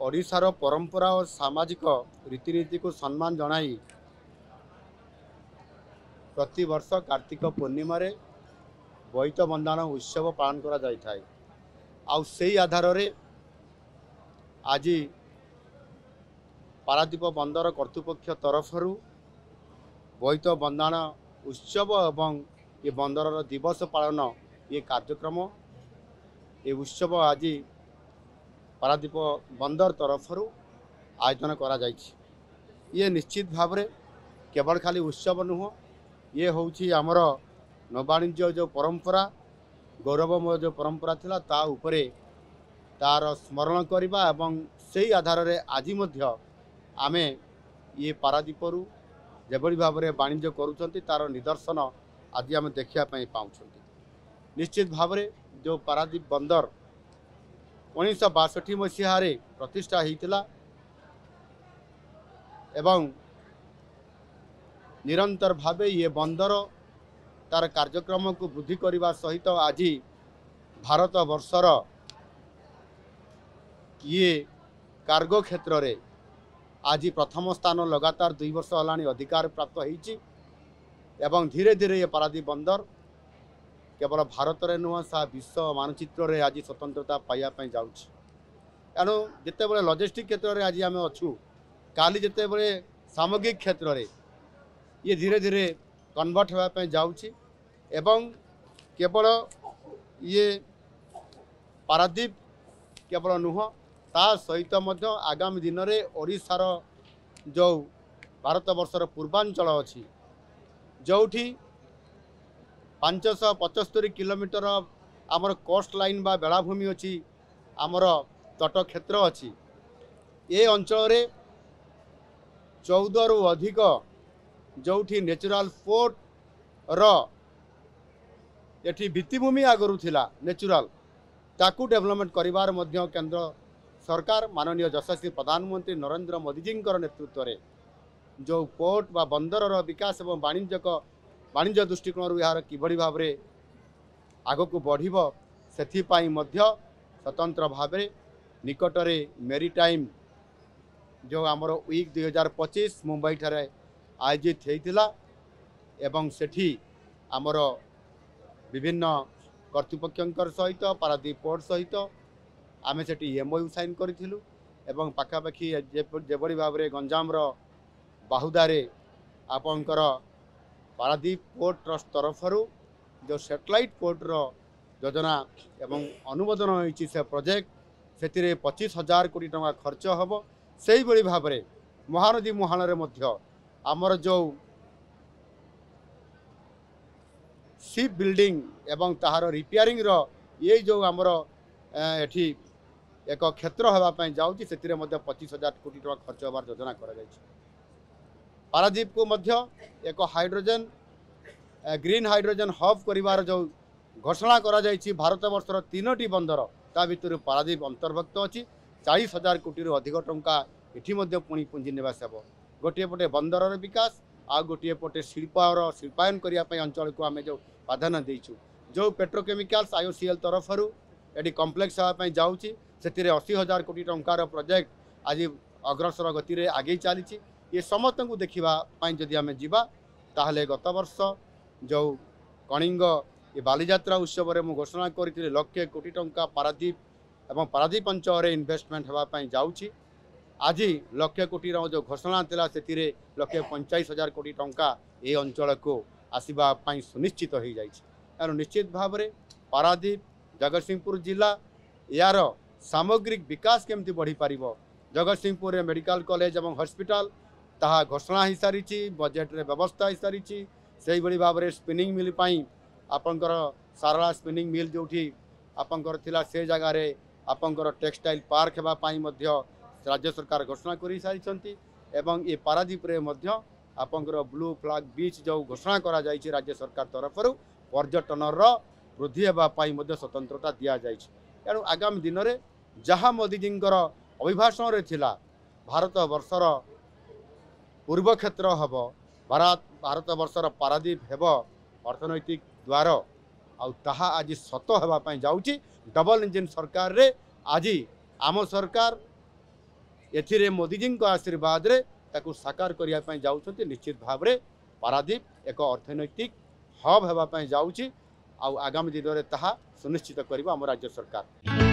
ओडिशार परंपरा और सामाजिक रीतिनीति को सम्मान जनाई प्रति वर्ष कार्तिक पूर्णिमा रे बोईत बंदाण उत्सव पालन करा जाय थाए। आउ सेही आधार रे आज पारादीप बंदर कर्तृपक्ष तरफ बोईत बंदाण उत्सव एवं ये बंदर दिवस पालन ये कार्यक्रम ये उत्सव आज पारादीप बंदर तरफ आयोजन करा जायछि। ये निश्चित भाव रे केवल खाली उत्सव नुह, ये होछि आमर नवाणिज्य जो परंपरा गौरवमय जो परंपरा थिला ता उपरे तार स्मरण करबा एवं सेही आधार रे आज मध्य आमे ये पारादीपरू जेभली भाव रे वाणिज्य करूछंती तार निदर्शन आज आम देखिया पई पाउछंती। निश्चित भाव रे जो पारादीप बंदर 1962 मसीह प्रतिष्ठा होता एवं निरंतर भावे ये बंदर तार कार्यक्रम को वृद्धि करने सहित आज भारत वर्षर ये कार्गो क्षेत्र रे आज प्रथम स्थान लगातार 2 वर्ष होलानी अधिकार प्राप्त होईची एवं धीरे धीरे ये पारादीप बंदर केवल भारत रे नुह सा विश्व मानचित्र रे आज स्वतंत्रता पाइबा पई जाउछि। एणु जिते बड़े लॉजिस्टिक क्षेत्र रे आज आम अच्छू काली जिते बड़े सामग्रिक क्षेत्र रे ये धीरे धीरे कन्वर्ट होगा पई जाउछि एवं केवल ये पारादीप केवल नुह ता सहित मध्य आगामी दिन रे ओडिशार जो भारत वर्षर पूर्वांचल अच्छी जोठी 575 किलोमीटर आमर कोस्ट लाइन बा बेलाभूमि अच्छी आमर तट क्षेत्र अच्छी ये अंचल रे 14 रु अधिक जोठी नेचुरल पोर्ट रो एठी भित्तिभूमि आगरू थिला नेचुरल ताकू डेवलपमेंट करिवार मध्य केंद्र सरकार माननीय यशस्वी प्रधानमंत्री नरेंद्र मोदी जी नेतृत्व रे जो पोर्ट बा बंदर रो विकास एवं वाणिज्य दृष्टिकोण यार किभली भाव रे आगको बढ़िबो सेथिपाई मध्य स्वतंत्र भाव रे निकटरे मेरीटाइम जो आमर वीक 2025 मुंबई ठारे आयोजित होइतिला एवं सेठी आमर विभिन्न कर्तृपक्षंकर सहित पारादीप पोर्ट सहित आमे सेठी एमओयू साइन करिथिलु एवं पाखापाखि जेभली भाव रे गंजाम रो बाहुदारे आपनकर पारादीप पोर्ट ट्रस्ट तरफ जो सैटेलाइट पोर्ट रो योजना एवं अनुमोदन होइछि से प्रोजेक्ट से 25,000 कोटी टंका खर्च हम से ही भाव में महानदी मुहाण रे मध्य आमर जो शिप बिल्डिंग एवं ताहार रिपेयरिंग रो ये जो आमर एठी एक क्षेत्र होगापी जाऊँगी से 25,000 कोटी टंका खर्च होबार योजना करा पारादीप को मध्य एक हाइड्रोजन ग्रीन हाइड्रोजन हब करिवार जो घोषणा करा जायछि भारत वर्षर 3टी बंदर ता भितर पारादीप अंतर्भुक्त अच्छी 40,000 कोटी अधिक टंका एठी मध्य पुणी पुंजी निवास हेबो। गोटे पटे बंदर विकास आ गोटे पटे शिल्पायन करने अंचल को आम जो प्राधान्य देचु जो पेट्रोकेमिकल्स IOCL तरफ एटी कम्प्लेक्स होगापी जाऊँगी से 80,000 कोटी टंकार प्रोजेक्ट आज अग्रसर गति रे आगे चली ये समस्त को देखा जदि आम जीवा ताहले गत वर्ष जो कणिंग ये बालीजात्रा उत्सव में घोषणा करी 1,00,000 कोटी टंका पारादीप एवं पारादीप अंचल इन्वेस्टमेंट होगापी जाऊँगी आज 1,00,000 कोटी जो घोषणा था से 1,45,000 कोटी टंका ये अंचल को आसवाई सुनिश्चित हो जाए। निश्चित भाव में पारादीप जगतसिंहपुर जिला यार सामग्रिक विकास केमती बढ़ी पार जगतसिंहपुर में मेडिकल कॉलेज और हॉस्पिटल ताहा घोषणा हो सारी बजेट रे व्यवस्था हो सारी से भाव में स्पिनिंग मिल आपंकर सारला स्पिनिंग मिल जो आपंकर थिला से जगह रे आपंकर टेक्सटाइल पार्क होगापाई राज्य सरकार घोषणा कर सारी एवं ये पारादीप रे मध्य आपंकर ब्लू फ्लैग बीच जो घोषणा करा जायछि राज्य सरकार तरफ पर्यटन वृद्धि होगापाई स्वतंत्रता दि जाए। एणु आगामी दिन में जहाँ मोदी जी अभिभाषण रे थिला भारत वर्षर पूर्व क्षेत्र हम भारत वर्षर पारादीप हेब अर्थनैतिक द्वार आहा आज सत होगापी जाऊँगी डबल इंजिन सरकार रे आज आम सरकार एथिरे मोदीजी आशीर्वाद रे ताकू साकार करिया पई जाउछन्ति। निश्चित भाव रे पारादीप एक अर्थनैतिक हब हेबा पई जाउछि। आगामी दिन में ताहा सुनिश्चित करिबा हम राज्य सरकार।